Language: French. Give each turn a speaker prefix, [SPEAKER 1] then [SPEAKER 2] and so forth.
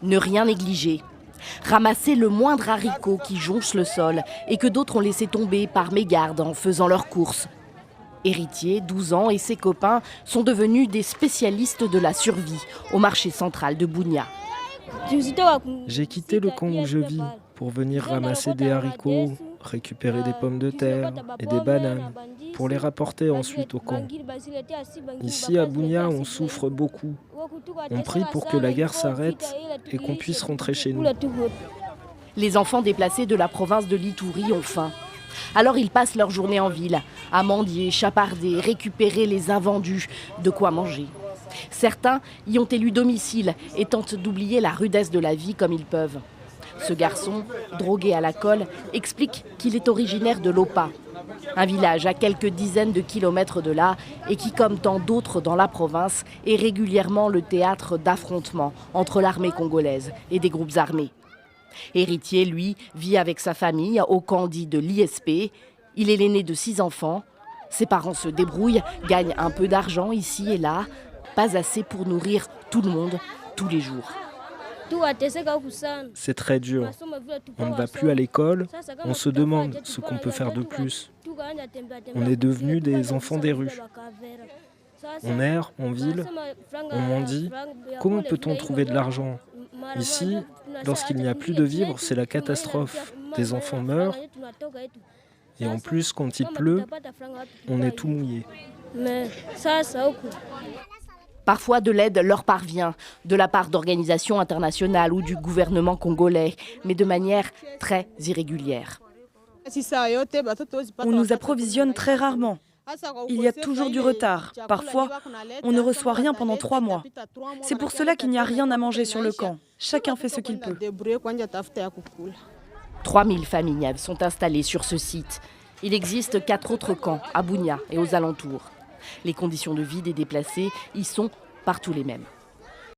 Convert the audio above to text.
[SPEAKER 1] Ne rien négliger. Ramasser le moindre haricot qui jonche le sol et que d'autres ont laissé tomber par mégarde en faisant leurs courses. Héritier, 12 ans, et ses copains sont devenus des spécialistes de la survie au marché central de Bunia.
[SPEAKER 2] J'ai quitté le camp où je vis pour venir ramasser des haricots, récupérer des pommes de terre et des bananes pour les rapporter ensuite au camp. Ici à Bunia, on souffre beaucoup. On prie pour que la guerre s'arrête et qu'on puisse rentrer chez nous.
[SPEAKER 1] Les enfants déplacés de la province de l'Ituri ont faim. Alors ils passent leur journée en ville, à mendier, chaparder, récupérer les invendus, de quoi manger. Certains y ont élu domicile et tentent d'oublier la rudesse de la vie comme ils peuvent. Ce garçon, drogué à la colle, explique qu'il est originaire de Lopa, un village à quelques dizaines de kilomètres de là et qui, comme tant d'autres dans la province, est régulièrement le théâtre d'affrontements entre l'armée congolaise et des groupes armés. Héritier, lui, vit avec sa famille au camp dit de l'ISP. Il est l'aîné de 6 enfants. Ses parents se débrouillent, gagnent un peu d'argent ici et là, pas assez pour nourrir tout le monde tous les jours.
[SPEAKER 2] C'est très dur. On ne va plus à l'école, on se demande ce qu'on peut faire de plus. On est devenus des enfants des rues. On erre en ville, on mendie. Comment peut-on trouver de l'argent? Ici, lorsqu'il n'y a plus de vivres, c'est la catastrophe. Des enfants meurent. Et en plus, quand il pleut, on est tout mouillé.
[SPEAKER 1] Parfois, de l'aide leur parvient, de la part d'organisations internationales ou du gouvernement congolais, mais de manière très irrégulière.
[SPEAKER 3] On nous approvisionne très rarement. Il y a toujours du retard. Parfois, on ne reçoit rien pendant 3 mois. C'est pour cela qu'il n'y a rien à manger sur le camp. Chacun fait ce qu'il peut.
[SPEAKER 1] 3000 familles sont installées sur ce site. Il existe 4 autres camps à Bunia et aux alentours. Les conditions de vie des déplacés y sont partout les mêmes.